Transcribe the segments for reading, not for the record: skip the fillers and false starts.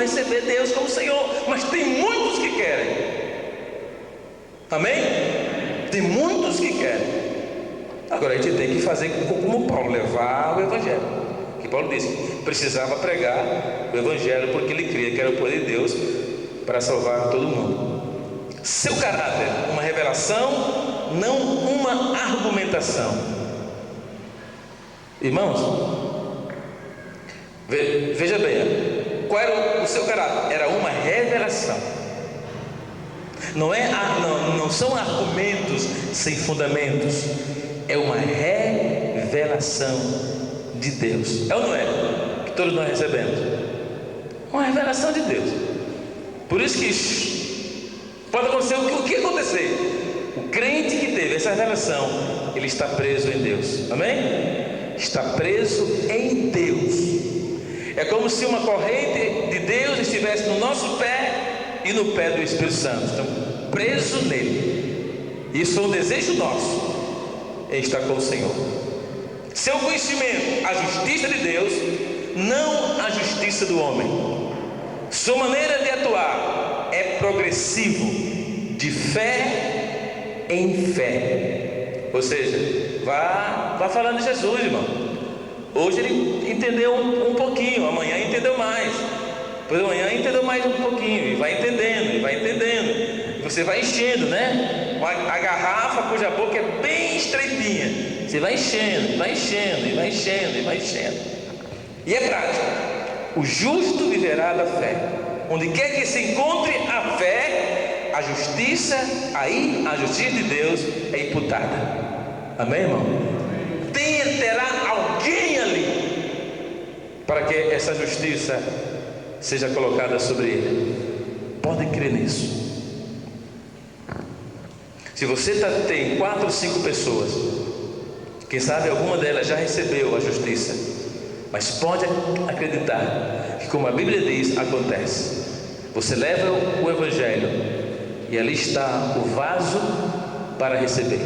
receber Deus como Senhor, mas tem muitos que querem. Amém? Tem muitos que querem. Agora a gente tem que fazer como Paulo, levar o Evangelho. Que Paulo disse que precisava pregar o Evangelho, porque ele cria que era o poder de Deus para salvar todo mundo. Seu caráter, uma revelação, não uma argumentação. Irmãos, veja bem, qual era o seu caráter? Era uma revelação. Não são argumentos sem fundamentos. É uma revelação de Deus. É ou não é? Que todos nós recebemos. Uma revelação de Deus. Por isso que pode acontecer o que acontecer. O crente que teve essa revelação, ele está preso em Deus. Amém? Está preso em Deus. É como se uma corrente de Deus estivesse no nosso pé e no pé do Espírito Santo. Estamos presos nele. Isso é um desejo nosso, em estar com o Senhor. Seu conhecimento, a justiça de Deus, não a justiça do homem. Sua maneira de atuar é progressivo, de fé em fé. Ou seja, vá falando de Jesus, irmão. Hoje ele entendeu um pouquinho, amanhã entendeu mais, depois amanhã entendeu mais um pouquinho, e vai entendendo, você vai enchendo, né? A garrafa cuja boca é bem estreitinha, você vai enchendo, e vai enchendo. E é prático. O justo viverá da fé. Onde quer que se encontre a fé, a justiça, aí a justiça de Deus é imputada. Amém, irmão? Terá alguém ali para que essa justiça seja colocada sobre ele. Podem crer nisso. Se você tem 4 ou 5 pessoas, quem sabe alguma delas já recebeu a justiça, mas pode acreditar que, como a Bíblia diz, acontece. Você leva o Evangelho e ali está o vaso para receber.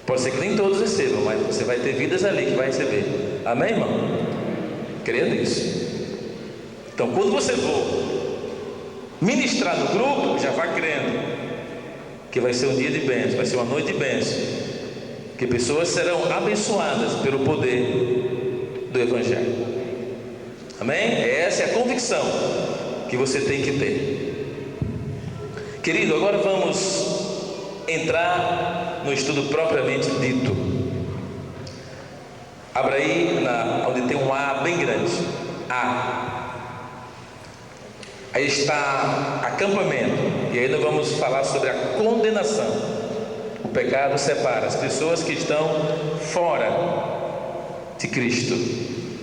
Pode ser que nem todos recebam, mas você vai ter vidas ali que vai receber. Amém, irmão? Creia nisso. Então, quando você for ministrar no grupo, já vá crendo que vai ser um dia de bênção, vai ser uma noite de bênção, que pessoas serão abençoadas pelo poder do Evangelho. Amém? Essa é a convicção que você tem que ter. Querido, agora vamos entrar no estudo propriamente dito. Abra aí onde tem um A bem grande. A. Aí está acampamento. E aí nós vamos falar sobre a condenação. O pecado separa as pessoas que estão fora de Cristo,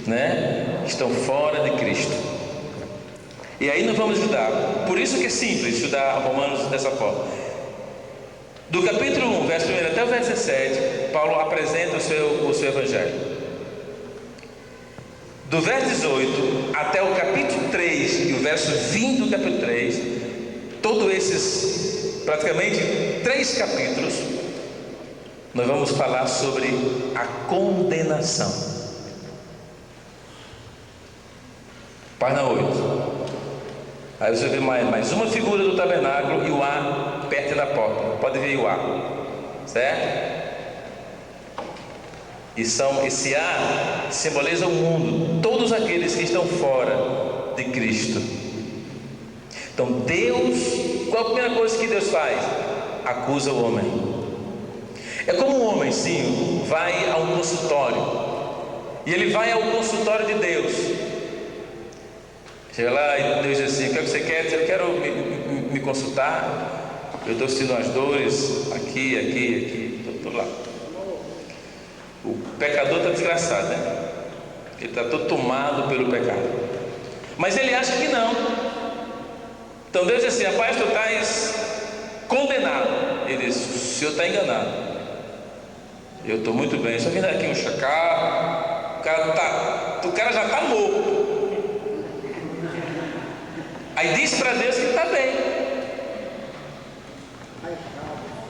né? Estão fora de Cristo. E aí nós vamos estudar. Por isso que é simples estudar Romanos dessa forma. Do capítulo 1, verso 1 até o verso 17, Paulo apresenta o seu Evangelho. Do verso 18 até o capítulo 3 e o verso 20 do capítulo 3, todos esses, praticamente 3 capítulos, nós vamos falar sobre a condenação. Página 8. Aí você vê mais uma figura do tabernáculo e o A perto da porta. Pode ver o A, certo? E esse A simboliza o mundo, todos aqueles que estão fora de Cristo. Então Deus, qual a primeira coisa que Deus faz? Acusa o homem. É como um homem, sim, vai a um consultório, e ele vai ao consultório de Deus. Chega lá e Deus diz assim: o que você quer? Eu quero me consultar, eu estou sentindo as dores aqui, estou lá. O pecador está desgraçado, né? Ele está todo tomado pelo pecado, mas ele acha que não. Então Deus diz assim: rapaz, tu estás condenado. Ele diz: o senhor está enganado. Eu estou muito bem, só que daqui um chacal, o cara já está morto. Aí diz para Deus que está bem.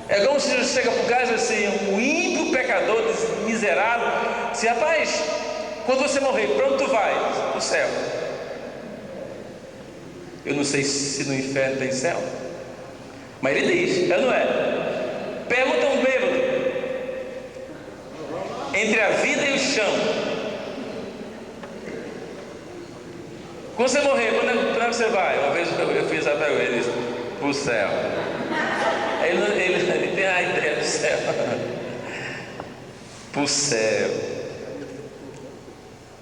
É como se você chega para o cara e diz assim: um ímpio pecador, miserável, assim: rapaz, quando você morrer, para onde tu vai? Para o céu. Eu não sei se no inferno tem céu, mas ele diz, não é? Pergunta um bêbado, entre a vida e o chão, quando você morrer, quando é que você vai? Uma vez eu fiz essa pergunta, ele disse, para o céu. Ele tem a ideia do céu. Para o céu.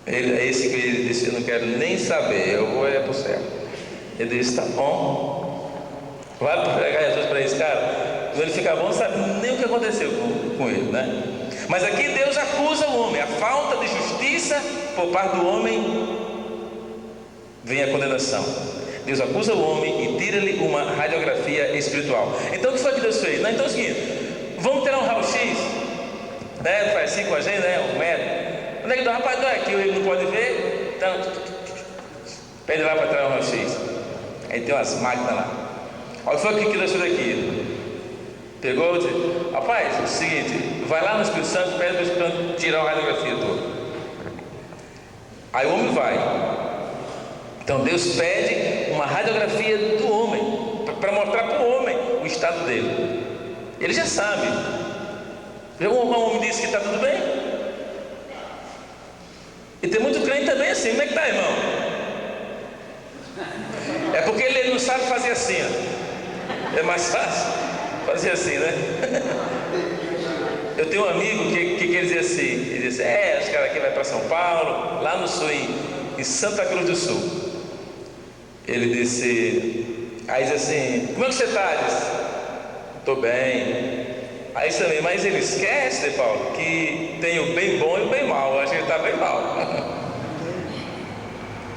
É esse que ele disse, eu não quero nem saber, eu vou para o céu. Ele disse, tá bom. Vai pregar Jesus para esse cara? Quando ele fica bom, não sabe nem o que aconteceu com ele, né? Mas aqui Deus acusa o homem. A falta de justiça por parte do homem vem a condenação. Deus acusa o homem e tira-lhe uma radiografia espiritual. Então o que foi que Deus fez? Não, então é o seguinte, vamos tirar um raio-x, né? Faz assim com a gente, né? O médico. Onde é que dá? Rapaz, não é aqui, ele não pode ver. Então, pede lá para tirar um raio-x. Aí tem umas máquinas lá. Olha, foi o que Deus fez aqui. Pegou e disse, rapaz, é o seguinte, vai lá no Espírito Santo, pede para o Espírito Santo tirar a radiografia toda. Aí o homem vai. Então Deus pede uma radiografia do homem, para mostrar para o homem o estado dele. Ele já sabe. Um homem disse que está tudo bem. E tem muito crente também assim, como é que está, irmão? É porque ele não sabe fazer assim, ó. É mais fácil fazer assim, né? Eu tenho um amigo que ele dizia assim, ele disse, os caras aqui vai para São Paulo, lá no sul, em Santa Cruz do Sul. Ele disse, aí diz assim, como é que você está? Ele disse, estou bem. Aí disse também, mas ele esquece, Paulo, que tem o bem bom e o bem mal. Eu acho que ele está bem mal.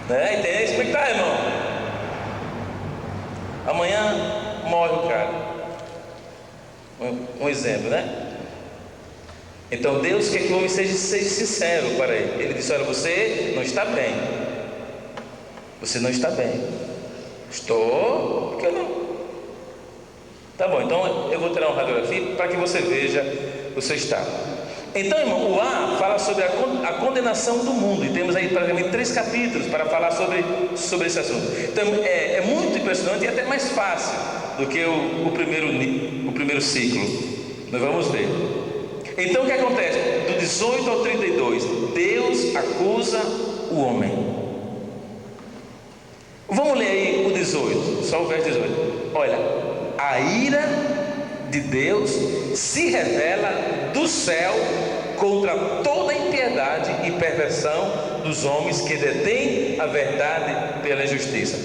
Né? Entende? Como é que está, irmão? Amanhã morre o cara. Um exemplo, né? Então Deus quer que o homem seja sincero para ele. Ele disse, olha, você não está bem. Você não está bem. Estou, porque eu não. Tá bom, então eu vou tirar uma radiografia para que você veja o seu estado. Então, irmão, o A fala sobre a condenação do mundo. E temos aí praticamente 3 capítulos para falar sobre esse assunto. Então é muito impressionante e até mais fácil do que o primeiro ciclo. Nós vamos ver. Então o que acontece? Do 18 ao 32, Deus acusa o homem. Vamos ler aí o 18, só o verso 18. Olha, a ira de Deus se revela do céu contra toda impiedade e perversão dos homens que detêm a verdade pela injustiça.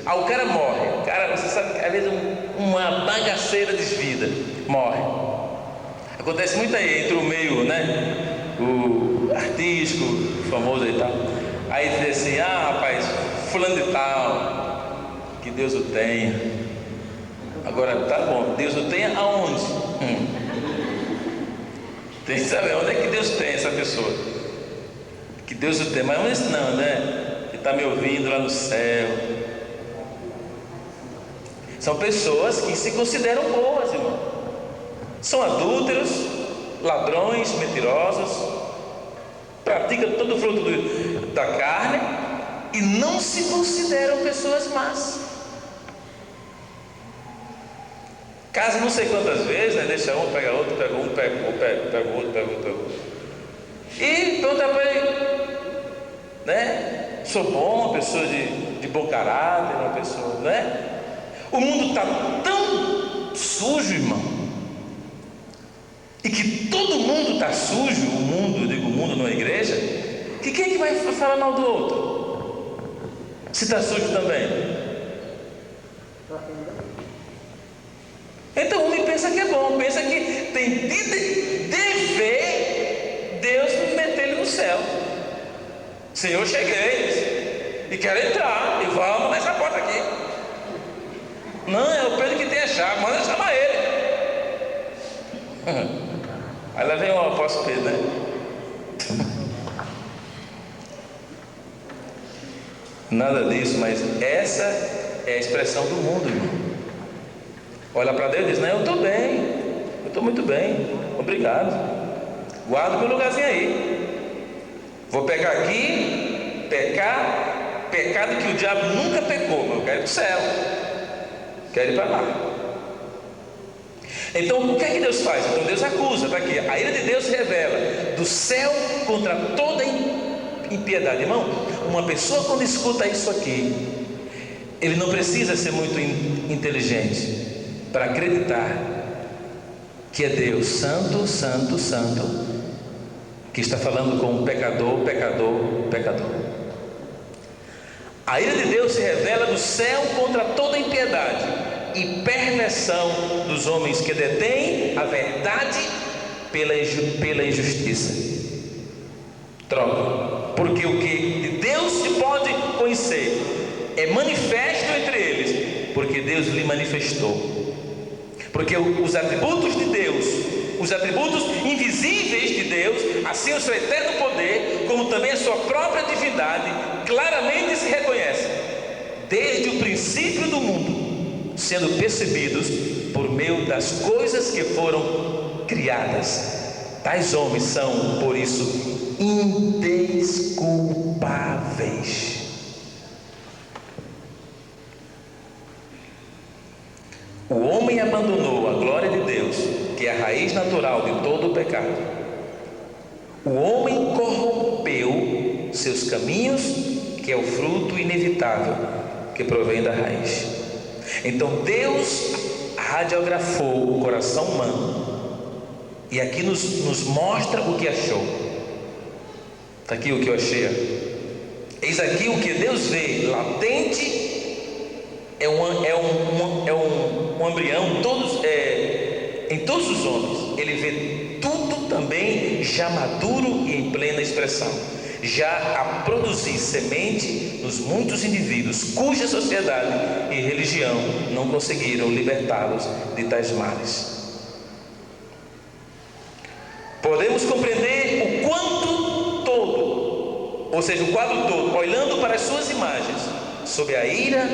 O cara morre, cara, você sabe que às vezes uma bagaceira desvida, morre. Acontece muito aí entre o meio, né? O artístico, famoso e tal. Aí diz assim, rapaz, fulano de tal, que Deus o tenha. Agora, tá bom, Deus o tenha aonde? Tem que saber onde é que Deus tem essa pessoa. Que Deus o tenha, mas onde não, né? Que está me ouvindo lá no céu. São pessoas que se consideram boas, irmão. São adúlteros, ladrões, mentirosos, praticam todo o fruto da carne e não se consideram pessoas más. Casa não sei quantas vezes, né? Deixa um, pega outro, pega um, pega o outro, pega o outro. E pergunta para ele, né? Sou bom, uma pessoa de bom caráter, uma pessoa, né? O mundo está tão sujo, irmão. E que todo mundo está sujo, o mundo, eu digo o mundo, não a igreja, que quem é que vai falar mal do outro? Se está sujo também. Então o homem pensa que é bom, pensa que tem dever Deus meter ele no céu. Senhor, cheguei e quero entrar, e vamos nessa porta aqui. Não, é o Pedro que tem a chave, manda chamar ele. Aí lá vem o apóstolo Pedro, né? Nada disso, mas essa é a expressão do mundo, irmão. Olha para Deus e diz, não, eu estou bem, eu estou muito bem, obrigado. Guarda meu lugarzinho aí. Vou pegar aqui, pecar pecado que o diabo nunca pecou, mas eu quero ir para o céu, quero ir para lá. Então o que é que Deus faz? Então Deus acusa, está aqui, a ira de Deus se revela do céu contra toda impiedade. Irmão, uma pessoa quando escuta isso aqui, ele não precisa ser muito inteligente para acreditar que é Deus santo, santo, santo, que está falando com um pecador, pecador, pecador. A ira de Deus se revela do céu contra toda impiedade e perversão dos homens que detêm a verdade pela injustiça. Troca, porque o que de Deus se pode conhecer é manifesto entre eles, porque Deus lhe manifestou. Porque os atributos de Deus, os atributos invisíveis de Deus, assim o seu eterno poder, como também a sua própria divindade, claramente se reconhecem desde o princípio do mundo, sendo percebidos por meio das coisas que foram criadas. Tais homens são, por isso, indesculpáveis. O homem abandonou a glória de Deus, que é a raiz natural de todo o pecado. O homem corrompeu seus caminhos, que é o fruto inevitável que provém da raiz. Então Deus radiografou o coração humano e aqui nos mostra o que achou. Está aqui o que eu achei. Eis aqui o que Deus vê latente. É um embrião em todos os homens. Ele vê tudo também já maduro e em plena expressão, já a produzir semente nos muitos indivíduos cuja sociedade e religião não conseguiram libertá-los de tais males. Podemos compreender o quanto todo, ou seja, o quadro todo, olhando para as suas imagens, sob a ira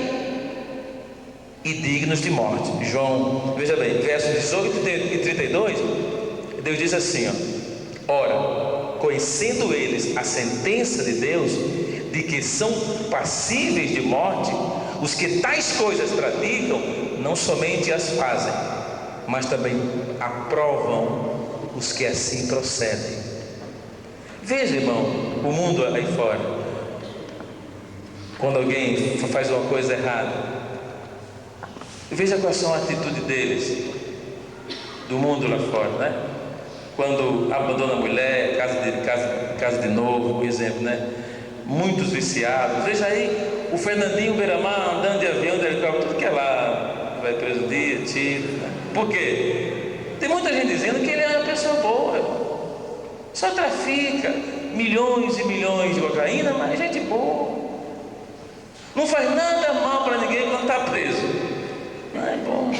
e dignos de morte. João, veja bem, versos 18 e 32, Deus diz assim, ora, conhecendo eles a sentença de Deus, de que são passíveis de morte, os que tais coisas praticam, não somente as fazem, mas também aprovam os que assim procedem. Veja, irmão, o mundo aí fora, quando alguém faz uma coisa errada, veja quais são a atitude deles, do mundo lá fora, né? Quando abandona a mulher, casa de novo, por exemplo, né? Muitos viciados. Veja aí o Fernandinho Beiramar andando de avião, de helicóptero, tudo que é lá, vai preso um dia, tira, né? Por quê? Tem muita gente dizendo que ele é uma pessoa boa, irmão. Só trafica milhões e milhões de cocaína, mas é gente boa. Não faz nada mal para ninguém quando está preso. Não é bom.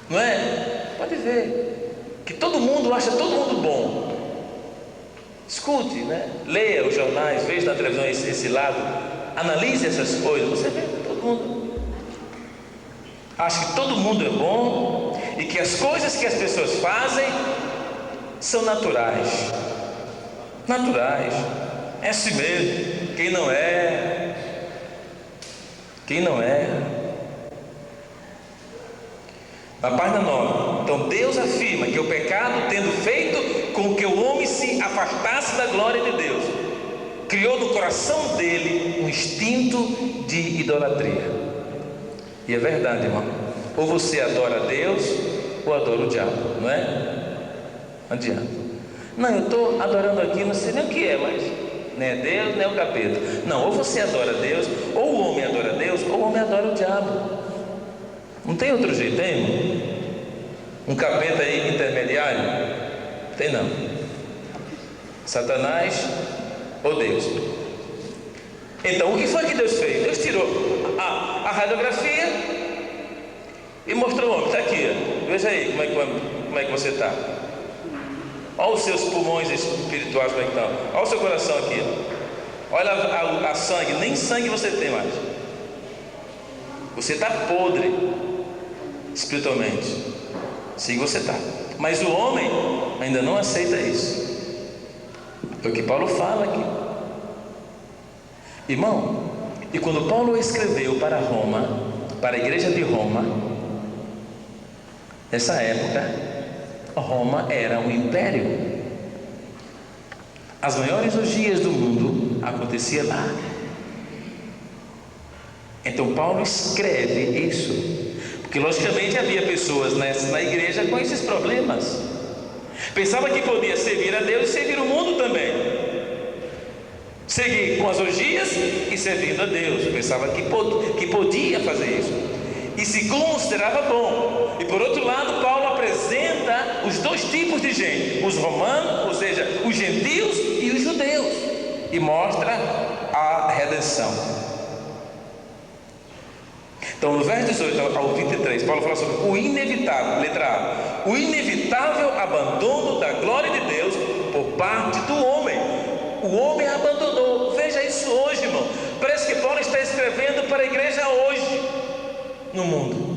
Não é? Pode ver que todo mundo acha todo mundo bom. Escute, né? Leia os jornais, veja na televisão esse lado, analise essas coisas. Você vê que todo mundo acha que todo mundo é bom e que as coisas que as pessoas fazem são naturais. Naturais. É assim mesmo. Quem não é? Quem não é? Na página 9, então Deus afirma que o pecado, tendo feito com que o homem se afastasse da glória de Deus, criou no coração dele um instinto de idolatria. E é verdade, irmão. Ou você adora a Deus ou adora o diabo, não é? Não adianta. Não, eu estou adorando aqui, não sei nem o que é, mas nem é Deus, nem é o capeta. Não, ou você adora Deus, ou o homem adora Deus, ou o homem adora o diabo. Não tem outro jeito, tem, irmão? Um capeta aí intermediário? Tem não. Satanás ou Deus. Então, o que foi que Deus fez? Deus tirou a radiografia e mostrou o homem. Está aqui, ó. Veja aí como é que você está. Olha os seus pulmões espirituais como é que estão. Olha o seu coração aqui, ó. Olha a sangue. Nem sangue você tem mais. Você está podre espiritualmente. Sim, você está. Mas o homem ainda não aceita isso. É o que Paulo fala aqui. Irmão, e quando Paulo escreveu para Roma, para a igreja de Roma, nessa época, Roma era um império. As maiores orgias do mundo aconteciam lá. Então Paulo escreve isso, porque logicamente havia pessoas na igreja com esses problemas. Pensava que podia servir a Deus e servir o mundo também. Seguir com as orgias e servindo a Deus. Pensava que podia fazer isso e se considerava bom. E por outro lado, Paulo apresenta os dois tipos de gente: os romanos, ou seja, os gentios e os judeus, e mostra a redenção. Então, no verso 18 ao 23, Paulo fala sobre o inevitável, letra A, o inevitável abandono da glória de Deus por parte do homem. O homem abandonou. Veja isso hoje, irmão. Parece que Paulo está escrevendo para a igreja hoje no mundo.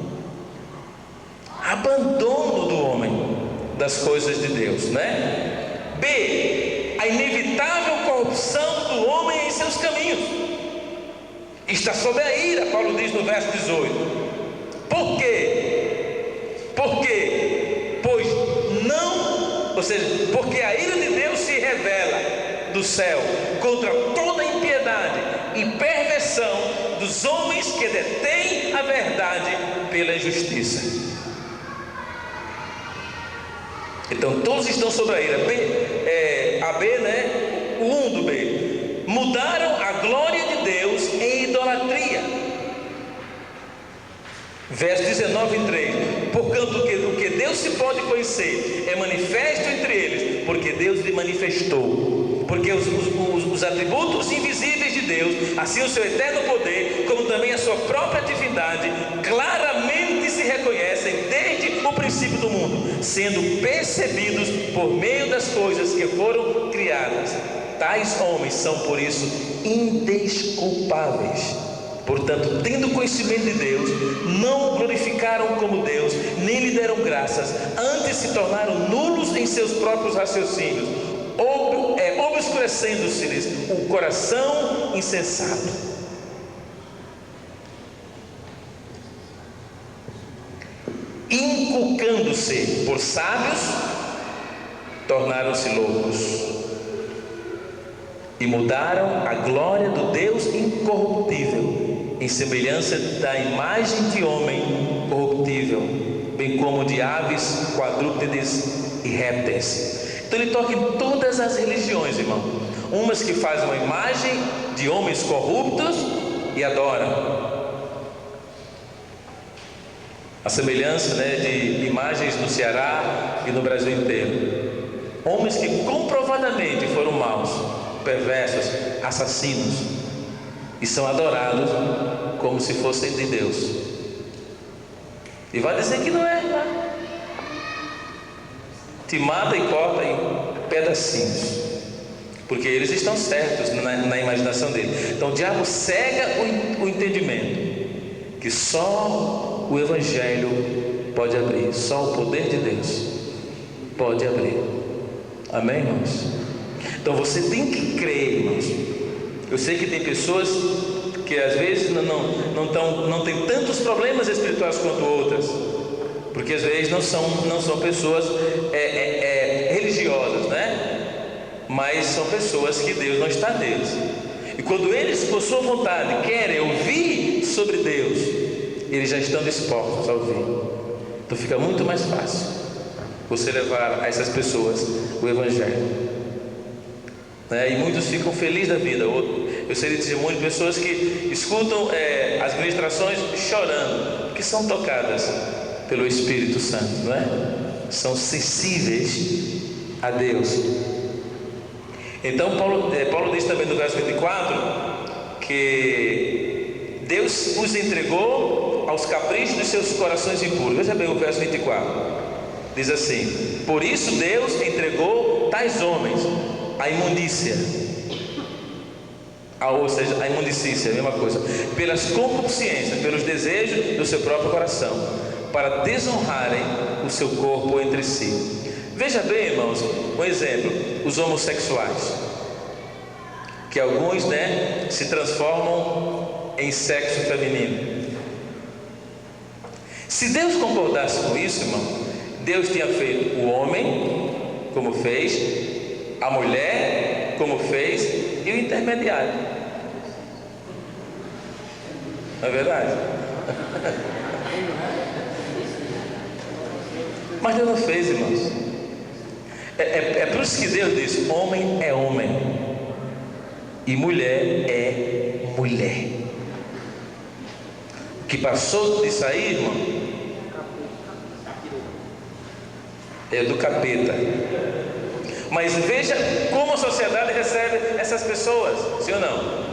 Abandono do homem das coisas de Deus, né? B, a inevitável corrupção do homem em seus caminhos. Está sob a ira, Paulo diz no verso 18. Por quê? Pois não, ou seja, porque a ira de Deus se revela do céu contra toda a impiedade e perversão dos homens que detêm a verdade pela injustiça. Então todos estão sob a ira. A B, né? O 1 do B. Mudaram a glória de Deus em idolatria. Verso 19 e 3. Porquanto o que Deus se pode conhecer é manifesto entre eles, porque Deus lhe manifestou. Porque os atributos invisíveis de Deus, assim o seu eterno poder, como também a sua própria divindade, claramente se reconhecem desde o princípio do mundo, sendo percebidos por meio das coisas que foram criadas. Tais homens são, por isso, indesculpáveis. Portanto, tendo conhecimento de Deus, não o glorificaram como Deus, nem lhe deram graças, antes se tornaram nulos em seus próprios raciocínios, obscurecendo-se-lhes o coração insensato. Inculcando-se por sábios, tornaram-se loucos. E mudaram a glória do Deus incorruptível, em semelhança da imagem de homem corruptível, bem como de aves, quadrúpedes e répteis. Então ele toca em todas as religiões, irmão. Umas que fazem uma imagem de homens corruptos e adoram. A semelhança, né, de imagens no Ceará e no Brasil inteiro. Homens que comprovadamente foram maus, perversos, assassinos, e são adorados como se fossem de Deus. E vai dizer que não é, né? Te mata e corta em pedacinhos, porque eles estão certos na imaginação dele. Então o diabo cega o entendimento, que só o Evangelho pode abrir, só o poder de Deus pode abrir. Amém, irmãos? Então você tem que crer, irmãos. Eu sei que tem pessoas que às vezes não tem tantos problemas espirituais quanto outras, porque às vezes não são pessoas religiosas, né? Mas são pessoas que Deus não está neles. E quando eles, por sua vontade, querem ouvir sobre Deus, eles já estão dispostos a ouvir. Então fica muito mais fácil você levar a essas pessoas o Evangelho. E muitos ficam felizes da vida. Eu sei de testemunho de pessoas que escutam as ministrações chorando, porque são tocadas pelo Espírito Santo, não é? São sensíveis a Deus. Então Paulo diz também no verso 24 que Deus os entregou aos caprichos dos seus corações impuros. Veja bem o verso 24. Diz assim: por isso Deus entregou tais homens à imundícia, ou seja, a imundicícia, a mesma coisa, pelas concupiscências, pelos desejos do seu próprio coração, para desonrarem o seu corpo entre si. Veja bem, irmãos, um exemplo: os homossexuais. que alguns, né, se transformam em sexo feminino. Se Deus concordasse com isso, irmão, Deus tinha feito o homem como fez, a mulher como fez e o intermediário. Não é verdade? Mas Deus não fez, irmãos. É por isso que Deus diz: homem é homem e mulher é mulher. O que passou disso aí, irmão, é do capeta. Mas veja como a sociedade recebe essas pessoas, sim ou não?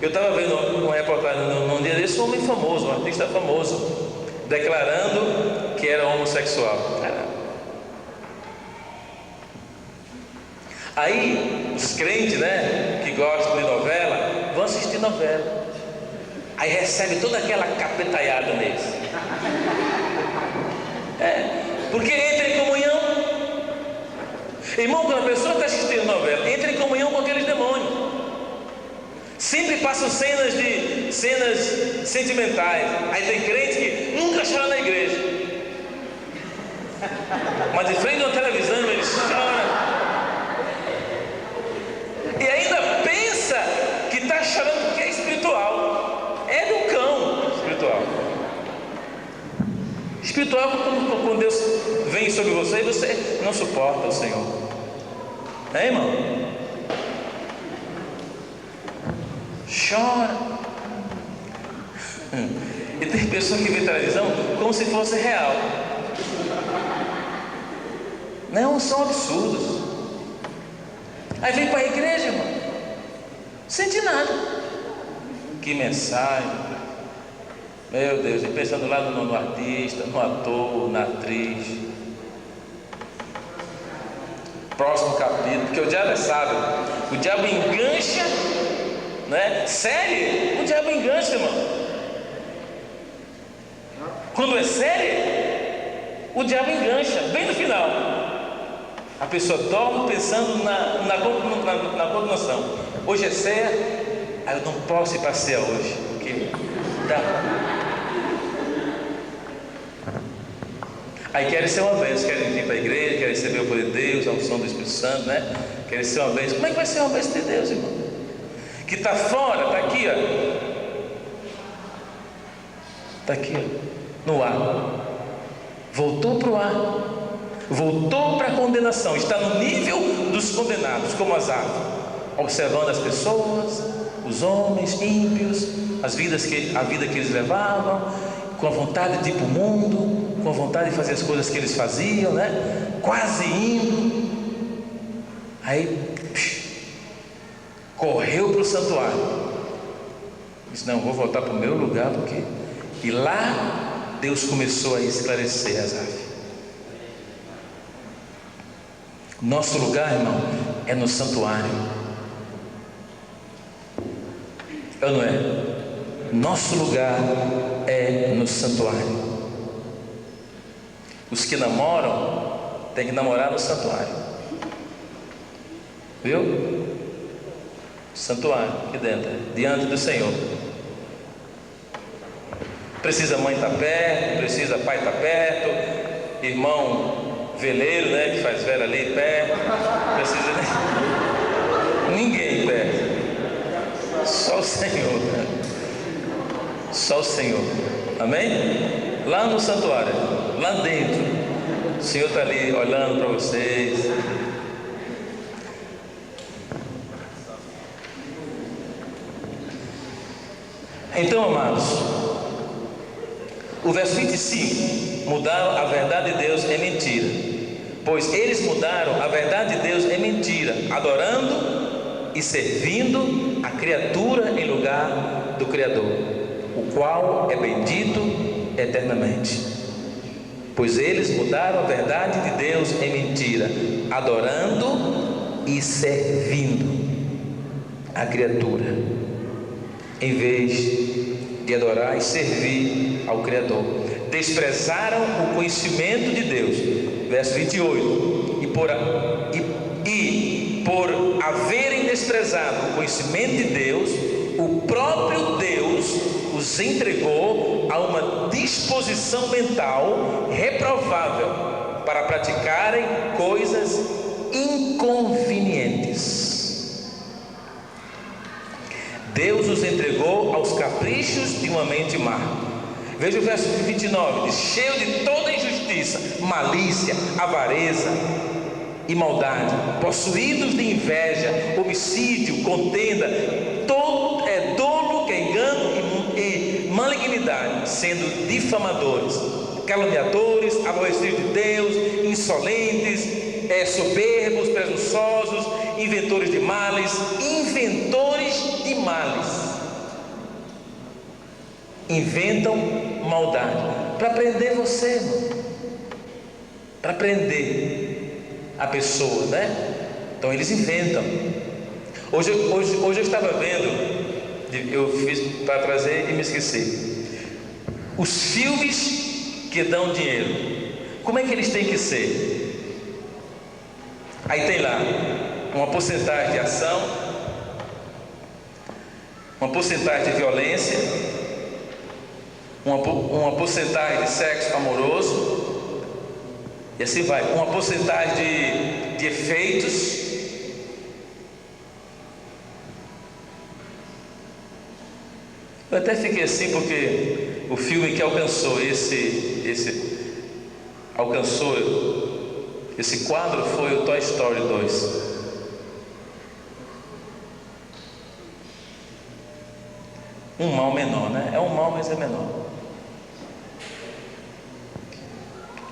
Eu estava vendo uma reportagem num dia desse, um homem famoso, um artista famoso, declarando que era homossexual. Caramba. Aí os crentes, né, que gostam de novela, vão assistir novela. Aí recebe toda aquela capetaiada neles. Porque entra em comunhão. Irmão, quando a pessoa está assistindo novela, entra em comunhão com aqueles demônios. Sempre passam cenas sentimentais. Aí tem crente que nunca chora na igreja, mas de frente de uma televisão ele chora. E ainda pensa que está chorando porque é espiritual. É do cão espiritual. Espiritual quando Deus vem sobre você e você não suporta o Senhor. É, irmão? Chora. E tem pessoa que vê televisão como se fosse real. Não, são absurdos. Aí vem para a igreja, irmão, sente nada. Que mensagem. Meu Deus, e pensando lá no artista, no ator, na atriz. Próximo capítulo, porque o diabo é sábio. O diabo engancha, né? Série, o diabo engancha, irmão. Quando é série, o diabo engancha, bem no final. A pessoa dorme pensando na continuação. Hoje é ceia, aí eu não posso ir para a ceia hoje, porque aí querem ser uma bênção, querem vir para a igreja, querem receber o poder de Deus, a unção do Espírito Santo, né? Querem ser uma bênção. Como é que vai ser uma bênção de Deus, irmão? Que está fora, está aqui, ó. Está aqui, ó, no ar. Voltou para o ar. Voltou para a condenação. Está no nível dos condenados, como Asaf, observando as pessoas, os homens ímpios, a vida que eles levavam, com a vontade de ir para o mundo, com a vontade de fazer as coisas que eles faziam, né? Quase indo. Aí correu para o santuário. Disse: não, vou voltar para o meu lugar, porque... E lá Deus começou a esclarecer Asaf. Nosso lugar, irmão, é no santuário. Ou não é? Nosso lugar é no santuário. Os que namoram têm que namorar no santuário. Viu? Santuário, aqui dentro, diante do Senhor. Precisa mãe estar perto, precisa pai estar perto, irmão veleiro, né, que faz vela ali perto, precisa ninguém perto, só o Senhor, né? Só o Senhor, amém? Lá no santuário, lá dentro, o Senhor está ali olhando para vocês. Então, amados, o verso 25: mudaram a verdade de Deus em mentira, pois eles mudaram a verdade de Deus em mentira, adorando e servindo a criatura em lugar do Criador, o qual é bendito eternamente. Pois eles mudaram a verdade de Deus em mentira, adorando e servindo a criatura, em vez de adorar e servir ao Criador. Desprezaram o conhecimento de Deus. Verso 28. E por haverem desprezado o conhecimento de Deus, o próprio Deus os entregou a uma disposição mental reprovável para praticarem coisas inconvenientes. Deus os entregou aos caprichos de uma mente má. Veja o verso 29, diz: cheio de toda injustiça, malícia, avareza e maldade, possuídos de inveja, homicídio, contenda, todo dolo, que é engano e malignidade, sendo difamadores, caluniadores, aborrecidos de Deus, insolentes, soberbos, presunçosos, inventores de males, inventam maldade para prender você, irmão, para prender a pessoa, né? Então eles inventam. Hoje eu estava vendo, eu fiz para trazer e me esqueci, os filmes que dão dinheiro, como é que eles têm que ser? Aí tem lá uma porcentagem de ação, uma porcentagem de violência, uma porcentagem de sexo amoroso, e assim vai, uma porcentagem de efeitos. Eu até fiquei assim porque o filme que alcançou esse quadro foi o Toy Story 2. Um mal menor, né? É um mal, mas é menor.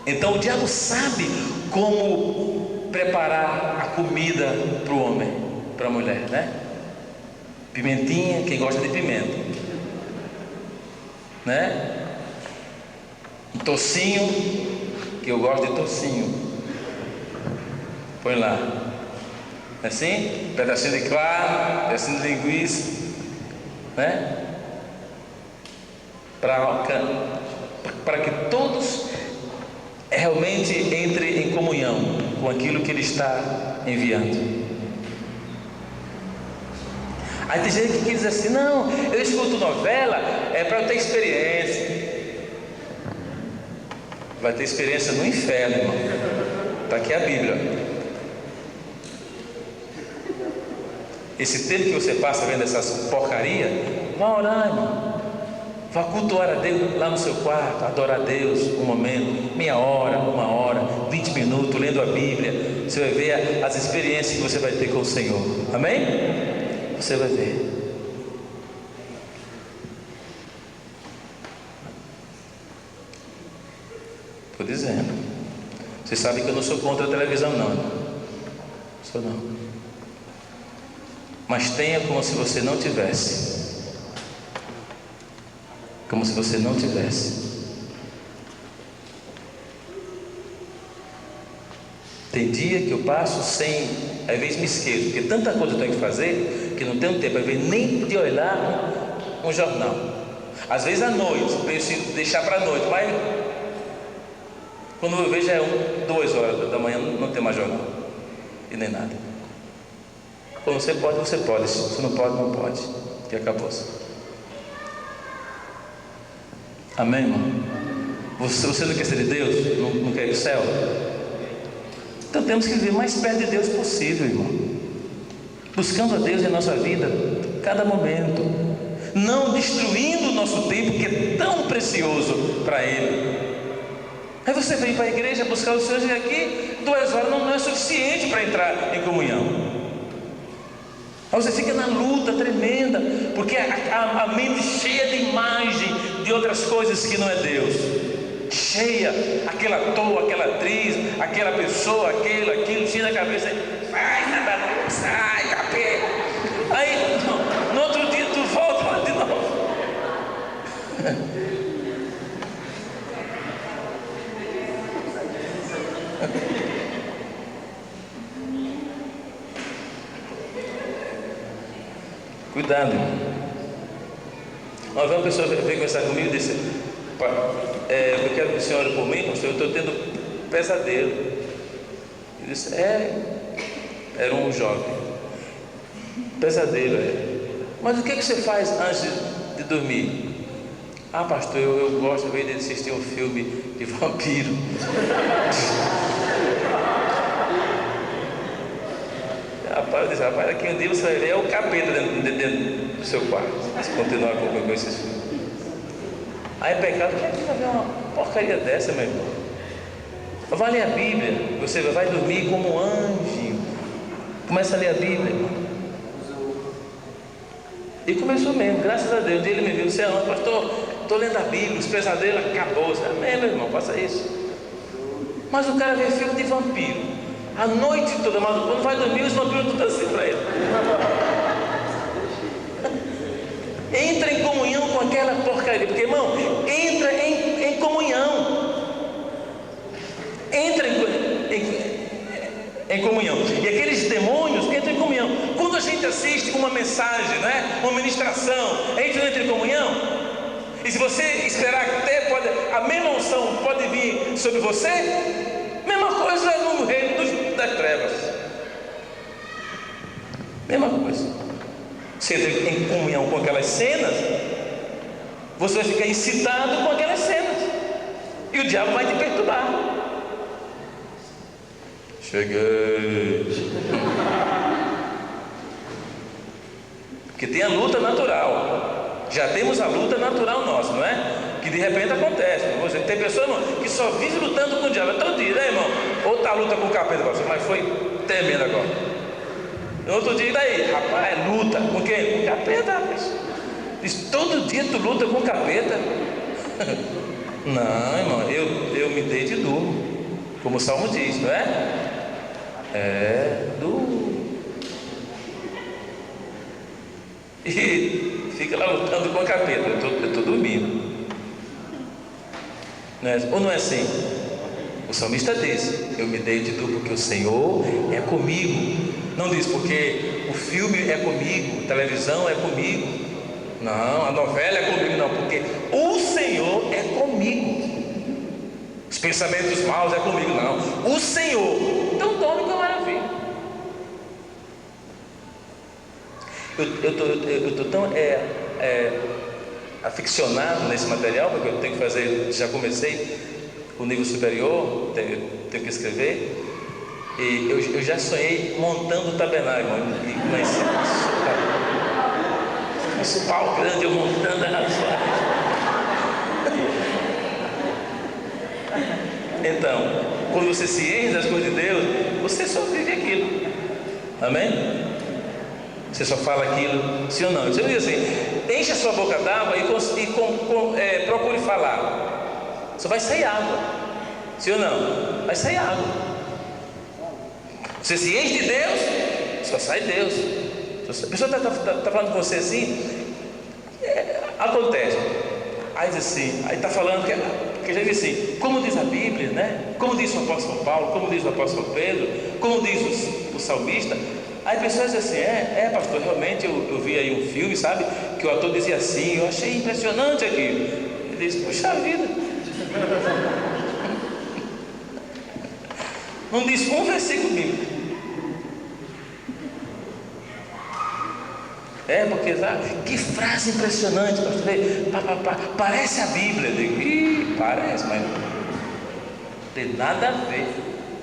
Então o diabo sabe como preparar a comida para o homem, para a mulher, né? Pimentinha, quem gosta de pimenta, né? Um tocinho, que eu gosto de tocinho, põe lá, assim, pedacinho de carne, pedacinho de linguiça, né? Para que todos realmente entrem em comunhão com aquilo que Ele está enviando. Aí tem gente que diz assim: não, eu escuto novela para eu ter experiência. Vai ter experiência no inferno, irmão. Está aqui a Bíblia. Esse tempo que você passa vendo essas porcarias, vá orar, irmão. Vá cultuar a Deus lá no seu quarto, adorar a Deus um momento, meia hora, 1 hora, 20 minutos, lendo a Bíblia. Você vai ver as experiências que você vai ter com o Senhor. Amém? Você vai ver. Estou dizendo. Você sabe que eu não sou contra a televisão, não. Sou não. Mas tenha como se você não tivesse. Como se você não tivesse. Tem dia que eu passo sem, às vezes me esqueço, porque tanta coisa eu tenho que fazer, que não tenho tempo, às vezes, nem de olhar um jornal. Às vezes à noite, penso em deixar para a noite, mas quando eu vejo é 2 horas da manhã, não tem mais jornal, e nem nada. Quando você pode, você pode. Se você não pode, não pode. E acabou-se. Amém, irmão? Você não quer ser de Deus? Não quer ir para o céu? Então temos que viver mais perto de Deus possível, irmão. Buscando a Deus em nossa vida, cada momento. Não destruindo o nosso tempo, que é tão precioso para Ele. Aí você vem para a igreja buscar o Senhor, e aqui 2 horas não é suficiente para entrar em comunhão. Aí você fica na luta tremenda, porque a mente cheia de imagem de outras coisas que não é Deus, cheia, aquele ator, aquela atriz, aquela pessoa, aquilo, cheia na cabeça, vai na bagunça, sai, capeta. Aí no outro dia tu volta lá de novo. Cuidado, irmão. Uma vez uma pessoa veio conversar comigo e disse: eu quero que o senhor ore por mim, pastor, eu estou tendo pesadelo. Ele disse: era um jovem. Pesadelo, Mas o que você faz antes de dormir? Ah, pastor, eu gosto de assistir um filme de vampiro. Rapaz, aqui um dia você vai ver o capeta dentro do seu quarto, se continuar com esses filmes. Aí é pecado, quem é que vai ver uma porcaria dessa, meu irmão? Vai ler a Bíblia, você vai dormir como um anjo. Começa a ler a Bíblia, irmão. E começou mesmo, graças a Deus. Um dia ele me viu, você pastor, estou lendo a Bíblia, os pesadelos acabou. Amém, meu irmão, faça isso. Mas o cara vê filme de vampiro a noite toda, mas quando vai dormir, os vampiros estão assim para ele. Entra em comunhão com aquela porcaria, porque, irmão, entra em comunhão. Entra em comunhão. E aqueles demônios entram em comunhão. Quando a gente assiste uma mensagem, né, uma ministração, a gente não entra em comunhão. E se você esperar que até a mesma unção pode vir sobre você, mesma coisa no reino das trevas. Mesma coisa. Você entra em comunhão com aquelas cenas, você vai ficar excitado com aquelas cenas. E o diabo vai te perturbar. Cheguei. Porque tem a luta natural. Já temos a luta natural nossa, não é? Que de repente acontece. Você tem pessoas, irmão, que só vive lutando com o diabo. É todo dia, né, irmão? Outra luta com o capeta, mas foi tremendo agora. No outro dia, daí, rapaz, é luta. Com quem? Com o capeta, rapaz. Diz, todo dia tu luta com o capeta? Não, irmão, eu me dei de duro. Como o Salmo diz, não é? E fica lá lutando com a capeta. Eu estou dormindo. Não é? Ou não é assim? O salmista diz: eu me dei de duro porque o Senhor é comigo. Não diz porque o filme é comigo, a televisão é comigo. Não, a novela é comigo. Não, porque o Senhor é comigo. Os pensamentos maus é comigo. Não, o Senhor. Então dorme com a maravilha. Eu estou tão aficionado nesse material, porque eu tenho que fazer, já comecei o nível superior, tenho que escrever, e eu já sonhei montando o tabernáculo, mas esse pau grande, eu montando a razoável. Então, quando você se enche das coisas de Deus, você só vive aquilo. Amém? Você só fala aquilo, sim ou não? Você diz assim: enche a sua boca d'água e procure falar. Só vai sair água. Sim ou não? Vai sair água. Você se enche de Deus, só sai Deus. A pessoa está falando com você assim, acontece. Aí diz assim, aí está falando que já diz assim, como diz a Bíblia, né? Como diz o apóstolo Paulo, como diz o apóstolo Pedro, como diz o salmista. Aí a pessoa diz assim, pastor, realmente eu vi aí um filme, sabe, que o ator dizia assim, eu achei impressionante aquilo. Ele disse, puxa vida, não diz um versículo bíblico. Porque que frase impressionante, pastor, parece a Bíblia. Eu digo, parece, mas não tem nada a ver,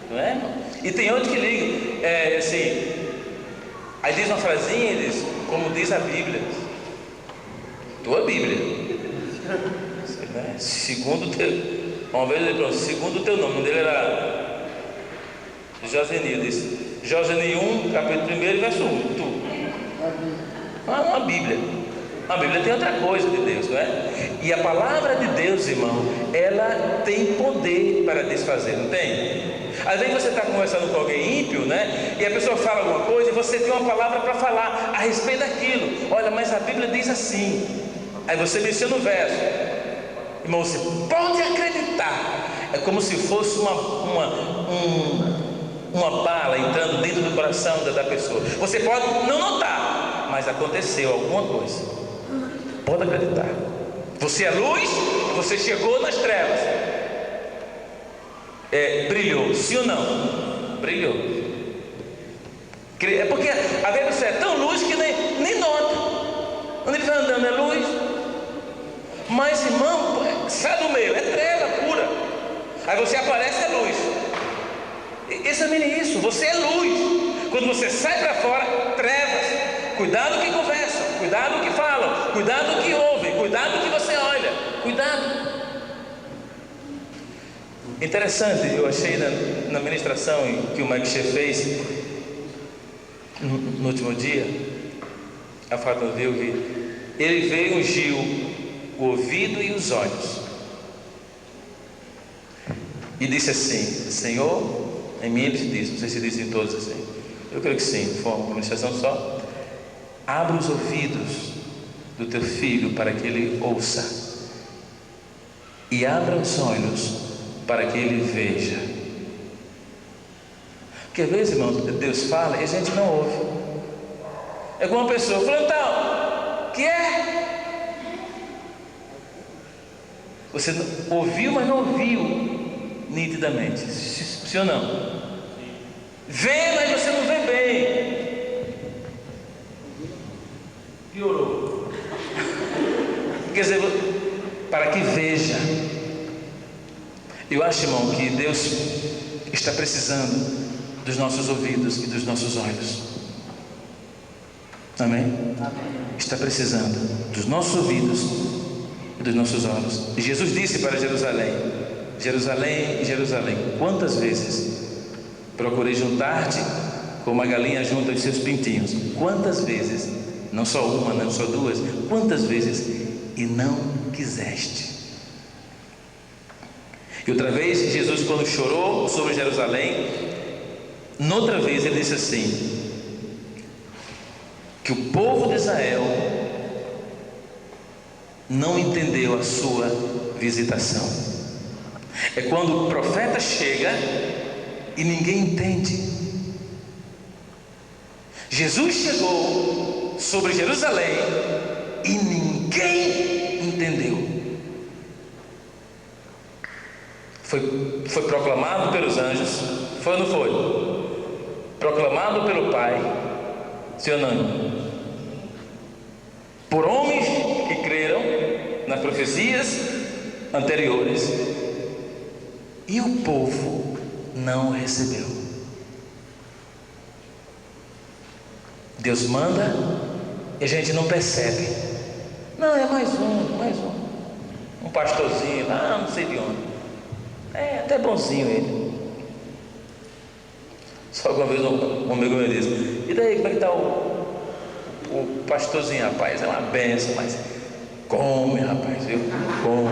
não é, irmão? E tem outro que liga, assim, aí diz uma frasinha e diz, como diz a Bíblia, tua Bíblia, segundo o teu, uma vez ele falou, segundo o teu nome, o nome dele era Josenil, disse, Josenil 1, capítulo 1, verso 1, tu. Uma Bíblia. A Bíblia tem outra coisa de Deus, não é? E a palavra de Deus, irmão, ela tem poder para desfazer, não tem? Às vezes você está conversando com alguém ímpio, né? E a pessoa fala alguma coisa e você tem uma palavra para falar a respeito daquilo. Olha, mas a Bíblia diz assim. Aí você menciona o verso. Irmão, você pode acreditar. É como se fosse uma bala entrando dentro do coração da pessoa. Você pode não notar, mas aconteceu alguma coisa. Pode acreditar. Você é luz, você chegou nas trevas. Brilhou, sim ou não? Brilhou. É porque a vezes você é tão luz que nem andando é luz. Mas, irmão, sai do meio, é treva pura. Aí você aparece, é luz. Examine isso, você é luz. Quando você sai para fora, trevas. Cuidado que conversam, cuidado que falam, cuidado que ouvem, cuidado que você olha, cuidado. Interessante, eu achei na ministração que o Mike Shea fez no último dia, a Fátima viu que ele veio e ungiu o ouvido e os olhos e disse assim: Senhor, em mim ele diz, não sei se diz em todos assim, eu creio que sim, foi uma ministração só. Abra os ouvidos do teu filho para que ele ouça, e abra os olhos para que ele veja. Porque às vezes, irmãos, Deus fala e a gente não ouve. É como uma pessoa falando, tal, que é? Você ouviu, mas não ouviu nitidamente. Sim ou não? Vê, mas você não vê bem. Piorou. Quer dizer, para que veja. Eu acho, irmão, que Deus está precisando dos nossos ouvidos e dos nossos olhos. Amém? Está precisando dos nossos ouvidos e dos nossos olhos. E Jesus disse para Jerusalém: Jerusalém, Jerusalém, quantas vezes procurei juntar-te como a galinha junta os seus pintinhos? Quantas vezes, não só uma, não só duas, quantas vezes, e não quiseste. E outra vez, Jesus, quando chorou sobre Jerusalém, noutra vez ele disse assim, que o povo de Israel não entendeu a sua visitação. É quando o profeta chega e ninguém entende. Jesus chegou sobre Jerusalém e ninguém entendeu. Foi proclamado pelos anjos, foi ou não foi? Proclamado pelo Pai, sim ou não? Por homens que creram nas profecias anteriores, e o povo não recebeu. Deus manda e a gente não percebe. Não, é mais um pastorzinho lá, não sei de onde. É até bonzinho ele. Só alguma vez um amigo meu disse: e daí, como é que está o pastorzinho, rapaz? É uma benção, mas come, rapaz, viu? Come.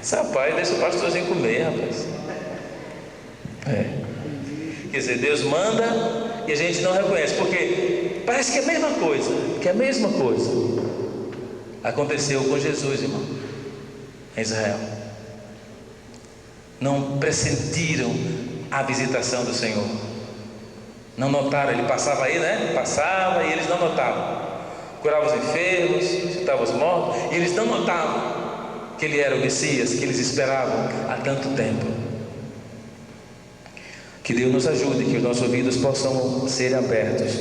Esse rapaz, deixa o pastorzinho comer, rapaz. Quer dizer, Deus manda e a gente não reconhece, porque parece que é a mesma coisa, aconteceu com Jesus, irmão, em Israel. Não pressentiram a visitação do Senhor, não notaram. Ele passava aí, né? Passava e eles não notavam. Curava os enfermos, ressuscitava os mortos, e eles não notavam que ele era o Messias, que eles esperavam há tanto tempo. Que Deus nos ajude, que os nossos ouvidos possam ser abertos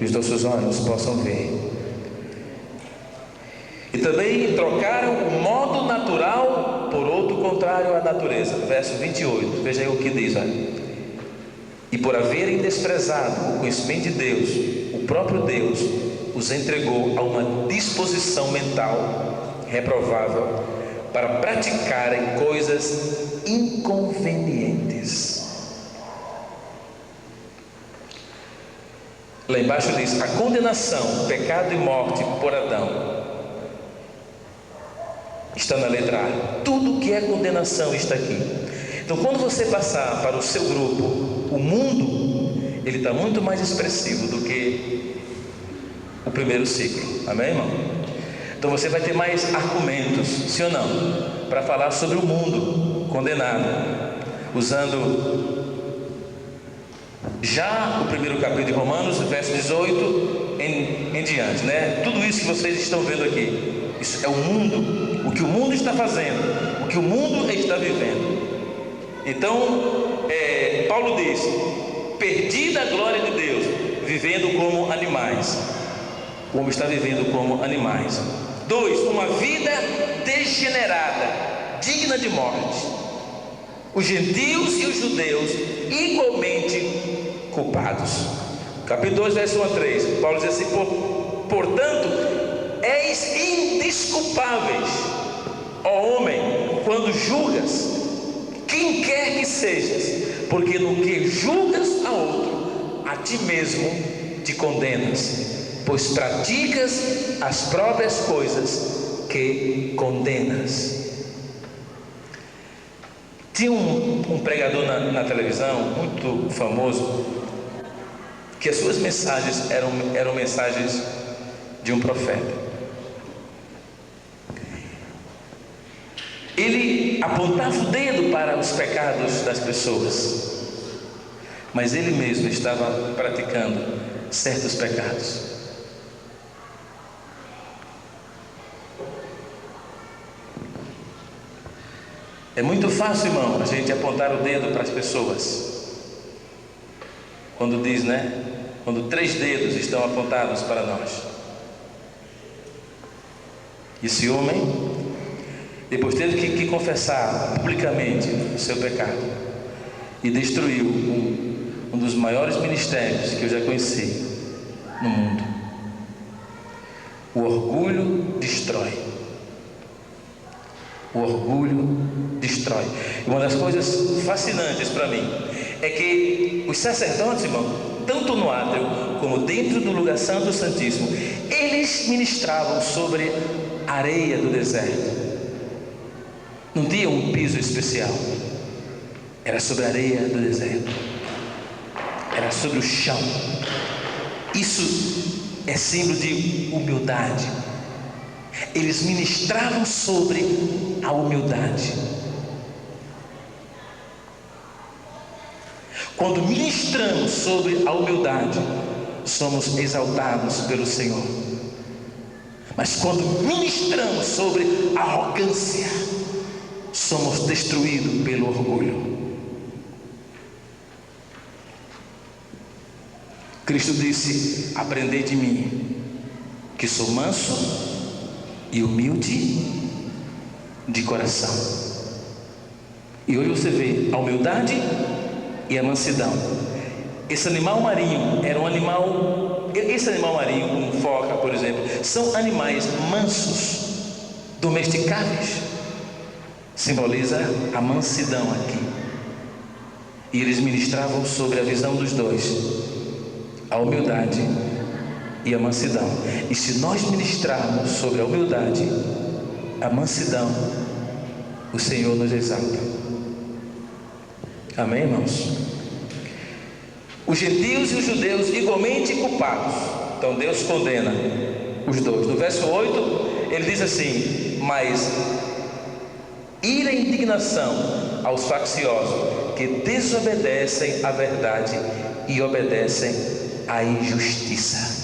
e os nossos olhos possam ver. E também trocaram o modo natural por outro contrário à natureza. Verso 28, veja aí o que diz, olha. E por haverem desprezado o conhecimento de Deus, o próprio Deus os entregou a uma disposição mental reprovável para praticarem coisas inconvenientes. Lá embaixo diz: a condenação, pecado e morte por Adão está na letra A. Tudo que é condenação está aqui. Então, quando você passar para o seu grupo, o mundo, ele está muito mais expressivo do que o primeiro ciclo. Amém, irmão? Então você vai ter mais argumentos, sim ou não, para falar sobre o mundo condenado, usando já o primeiro capítulo de Romanos, verso 18 em diante, né? Tudo isso que vocês estão vendo aqui, isso é o mundo, o que o mundo está fazendo, o que o mundo está vivendo. Então, Paulo diz: perdida a glória de Deus, vivendo como animais. o homem está vivendo como animais. 2, uma vida degenerada, digna de morte. Os gentios e os judeus igualmente culpados. Capítulo 2, verso 1 a 3, Paulo diz assim: portanto, és indesculpáveis, ó homem, quando julgas quem quer que sejas, porque no que julgas a outro, a ti mesmo te condenas, pois praticas as próprias coisas que condenas. Tinha um pregador na televisão, muito famoso, que as suas mensagens eram mensagens de um profeta. Ele apontava o dedo para os pecados das pessoas, mas ele mesmo estava praticando certos pecados. É muito fácil, irmão, a gente apontar o dedo para as pessoas. Quando diz, né? Quando 3 dedos estão apontados para nós. Esse homem, depois teve que confessar publicamente o seu pecado, e destruiu um dos maiores ministérios que eu já conheci no mundo. O orgulho destrói. O orgulho destrói. E uma das coisas fascinantes para mim é que os sacerdotes, irmão, tanto no átrio como dentro do lugar santo santíssimo, eles ministravam sobre a areia do deserto. Não tinha um piso especial, era sobre a areia do deserto, era sobre o chão. Isso é símbolo de humildade. Eles ministravam sobre a humildade. Quando ministramos sobre a humildade, somos exaltados pelo Senhor. Mas quando ministramos sobre a arrogância, somos destruídos pelo orgulho. Cristo disse: aprendei de mim, que sou manso e humilde de coração. E hoje você vê a humildade e a mansidão. Esse animal marinho era um animal, esse animal marinho, como foca, por exemplo, são animais mansos, domesticáveis. Simboliza a mansidão aqui. E eles ministravam sobre a visão dos dois, a humildade e a mansidão. E se nós ministrarmos sobre a humildade, a mansidão, o Senhor nos exalta. Amém, irmãos? Os gentios e os judeus igualmente culpados. Então Deus condena os dois. No verso 8 ele diz assim: mas ira e indignação aos facciosos que desobedecem à verdade e obedecem à injustiça.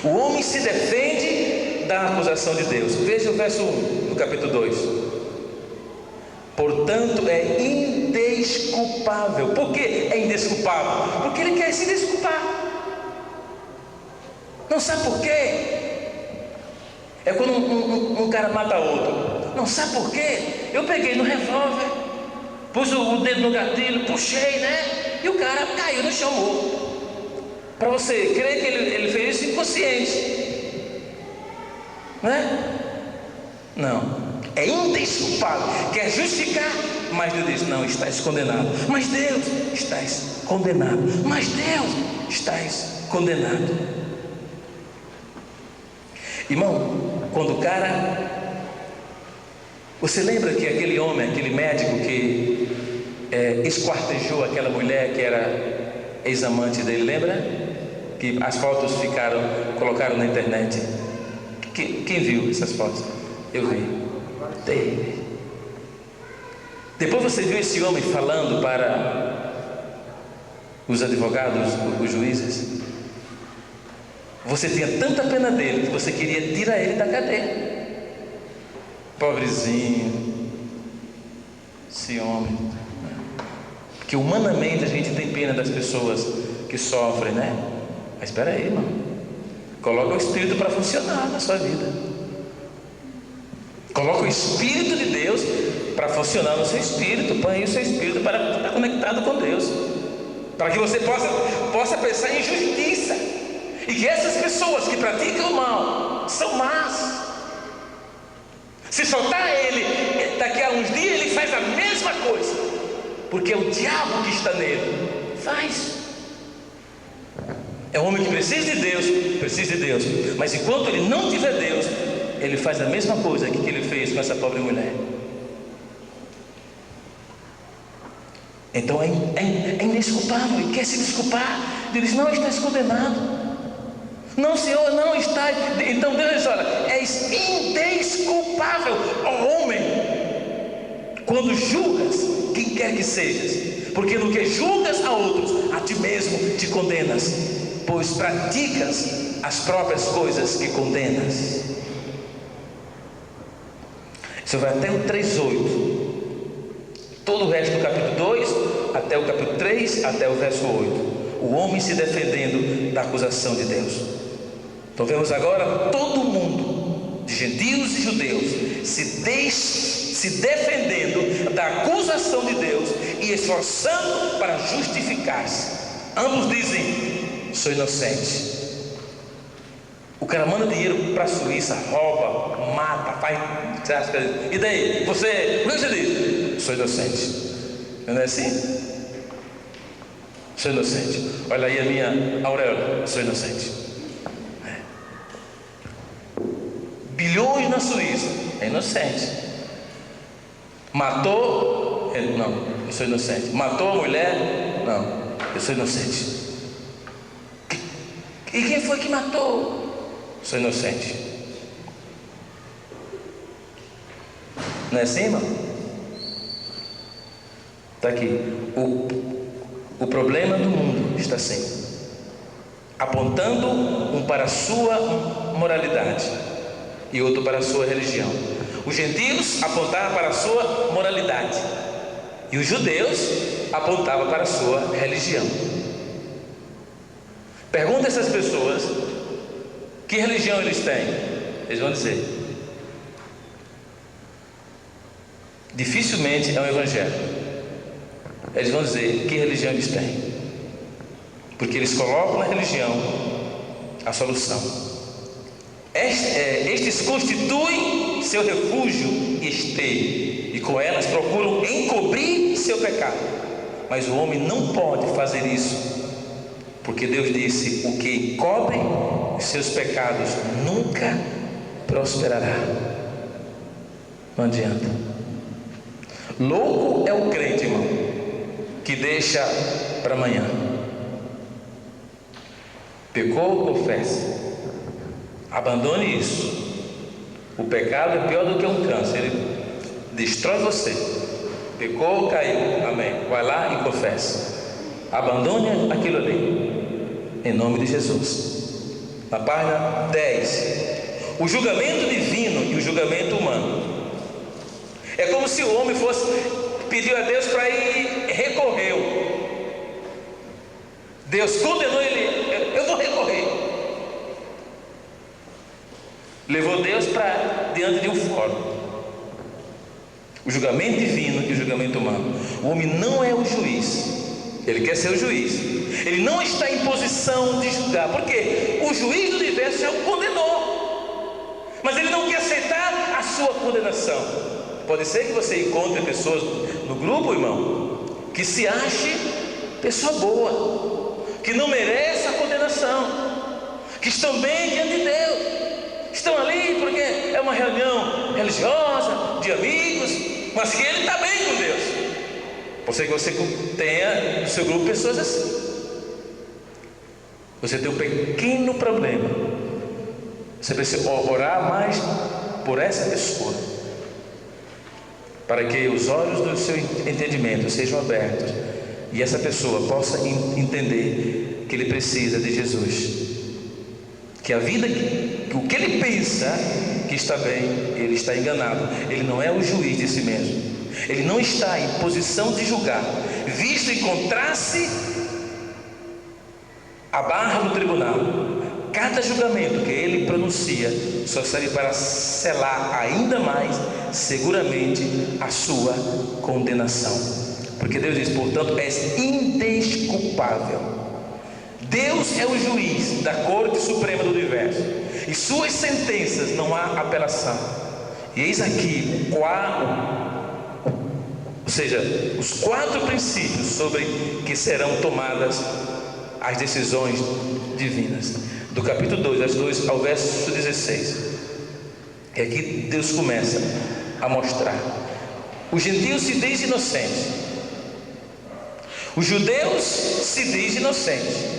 O homem se defende da acusação de Deus. Veja o verso 1 do capítulo 2. Portanto é indesculpável. Por que é indesculpável? Porque ele quer se desculpar. Não sabe por quê? É quando um cara mata outro. Não sabe por quê? Eu peguei no revólver, pus o dedo no gatilho, puxei, né? E o cara caiu no chão morto. Para você crer que ele fez isso inconsciente, né? Não. É indesculpável, quer justificar, mas Deus diz: não, estás condenado. Mas Deus, estás condenado. Mas Deus, estás condenado. Irmão, quando o cara... Você lembra que aquele homem, aquele médico que esquartejou aquela mulher que era ex-amante dele, lembra? Que as fotos colocaram na internet. Quem viu essas fotos? Eu vi. Depois você viu esse homem falando para os advogados, os juízes. Você tinha tanta pena dele que você queria tirar ele da cadeia. Pobrezinho, esse homem. Porque humanamente a gente tem pena das pessoas que sofrem, né? Mas espera aí, irmão. Coloca o Espírito para funcionar na sua vida. Coloca o Espírito de Deus para funcionar no seu espírito. Põe aí o seu espírito para estar conectado com Deus, para que você possa pensar em justiça, e que essas pessoas que praticam o mal são más. Se soltar ele, daqui a uns dias ele faz a mesma coisa, porque é o diabo que está nele. Faz. É um homem que precisa de Deus, mas enquanto ele não tiver Deus, ele faz a mesma coisa que ele fez com essa pobre mulher. Então é indesculpável, e quer se desculpar. Ele diz: não estás condenado. Não, Senhor, não está. Então Deus diz: olha, és indesculpável, ó homem, quando julgas quem quer que sejas, porque no que julgas a outros, a ti mesmo te condenas, pois praticas as próprias coisas que condenas. Isso vai até o 3:8. Todo o resto do capítulo 2, até o capítulo 3, até o verso 8. O homem se defendendo da acusação de Deus. Então vemos agora todo mundo, de gentios e judeus, se defendendo da acusação de Deus e esforçando para justificar-se. Ambos dizem: sou inocente. O cara manda dinheiro para a Suíça, rouba, mata, faz. E daí? O que você diz? Sou inocente. Não é assim? Sou inocente. Olha aí a minha auréola. Sou inocente. Bilhões na Suíça. É inocente. Matou? Não, eu sou inocente. Matou a mulher? Não, eu sou inocente. E quem foi que matou? Sou inocente. Não é assim, irmão? Está aqui. O problema do mundo está assim, apontando um para a sua moralidade e outro para a sua religião. Os gentios apontavam para a sua moralidade e os judeus apontavam para a sua religião. Pergunta a essas pessoas que religião eles têm. Eles vão dizer: dificilmente é o evangelho. Eles vão dizer que religião eles têm, porque eles colocam na religião a solução. Estes constituem seu refúgio e esteio, e com elas procuram encobrir seu pecado. Mas o homem não pode fazer isso, porque Deus disse: o que encobre seus pecados nunca prosperará. Não adianta. Louco é o crente, irmão, que deixa para amanhã. Pecou, confesse. Abandone isso. O pecado é pior do que um câncer. Ele destrói você. Pecou, caiu. Amém. Vai lá e confesse. Abandone aquilo ali, em nome de Jesus. Na página 10. O julgamento divino e o julgamento humano. É como se o homem pediu a Deus para ir, recorreu. Deus condenou ele: eu vou recorrer. Levou Deus para diante de um fórum. O julgamento divino e o julgamento humano. O homem não é o juiz, ele quer ser o juiz. Ele não está em posição de julgar, porque o juiz do universo já o condenou, mas ele não quer aceitar a sua condenação. Pode ser que você encontre pessoas no grupo, irmão, que se ache pessoa boa, que não merece a condenação, que estão bem diante de Deus, estão ali porque é uma reunião religiosa, de amigos, mas que ele está bem com Deus. Pode ser que você tenha no seu grupo pessoas assim. Você tem um pequeno problema, você precisa orar mais por essa pessoa, para que os olhos do seu entendimento sejam abertos e essa pessoa possa entender que ele precisa de Jesus, que a vida, o que ele pensa que está bem, ele está enganado. Ele não é o juiz de si mesmo, ele não está em posição de julgar, visto encontrar-se A barra do tribunal, cada julgamento que ele pronuncia só serve para selar ainda mais seguramente a sua condenação. Porque Deus diz: portanto, és indesculpável. Deus é o juiz da Corte Suprema do Universo, e suas sentenças não há apelação. E eis aqui os 4 princípios sobre que serão tomadas as decisões divinas, do capítulo 2 ao verso 16. E aqui Deus começa a mostrar: os gentios se dizem inocentes, os judeus se dizem inocentes.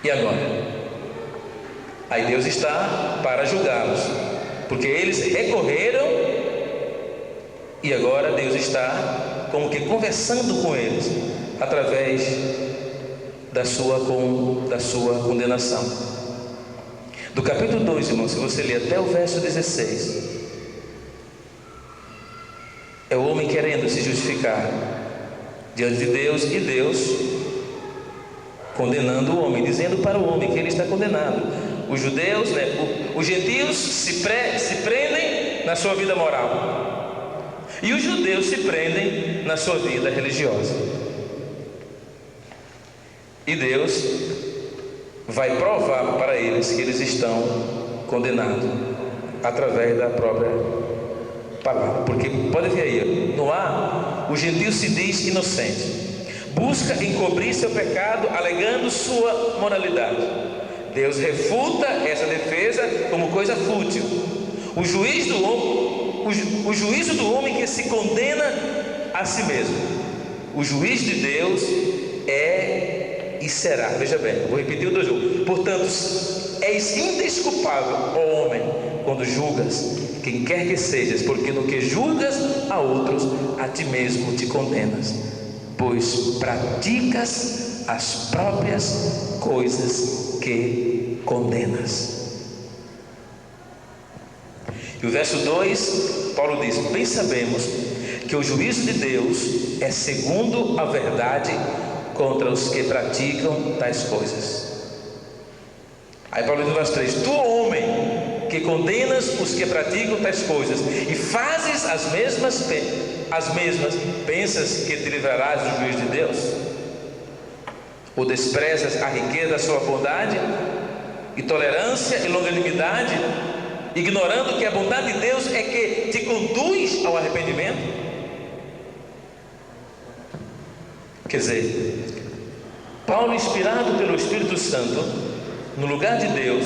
E agora? Aí Deus está para julgá-los, porque eles recorreram, e agora Deus está como que conversando com eles através da sua condenação. Do capítulo 2, irmão, se você ler até o verso 16, é o homem querendo se justificar diante de Deus, e Deus condenando o homem, dizendo para o homem que ele está condenado. Os judeus, os gentios se prendem na sua vida moral, e os judeus se prendem na sua vida religiosa. E Deus vai provar para eles que eles estão condenados através da própria palavra. Porque pode ver aí, no ar, o gentio se diz inocente, busca encobrir seu pecado alegando sua moralidade. Deus refuta essa defesa como coisa fútil. O juízo do homem que se condena a si mesmo. O juiz de Deus é e será. Veja bem, vou repetir o 2. Portanto, és indesculpável, ó homem, quando julgas quem quer que sejas, porque no que julgas a outros, a ti mesmo te condenas, pois praticas as próprias coisas que condenas. E o verso 2, Paulo diz: bem sabemos que o juízo de Deus é segundo a verdade contra os que praticam tais coisas. Aí Paulo diz no verso 3: tu, homem, que condenas os que praticam tais coisas e fazes as mesmas, pensas que te livrarás do juízo de Deus? Ou desprezas a riqueza da sua bondade e tolerância e longanimidade, ignorando que a bondade de Deus é que te conduz ao arrependimento? Quer dizer, Paulo, inspirado pelo Espírito Santo, no lugar de Deus,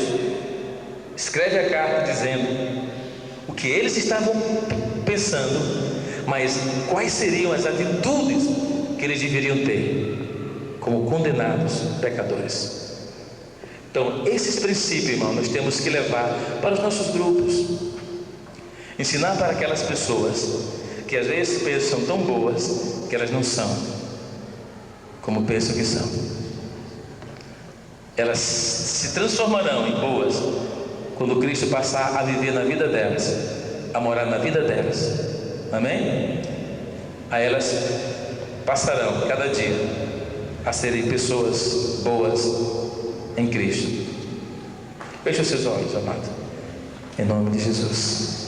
escreve a carta dizendo o que eles estavam pensando, mas quais seriam as atitudes que eles deveriam ter como condenados pecadores. Então, esses princípios, irmão, nós temos que levar para os nossos grupos, ensinar para aquelas pessoas que às vezes pensam tão boas que elas não são como pensam que são. Elas se transformarão em boas quando Cristo passar a viver na vida delas, a morar na vida delas. Amém? Aí elas passarão cada dia a serem pessoas boas em Cristo. Feche os seus olhos, amado, em nome de Jesus.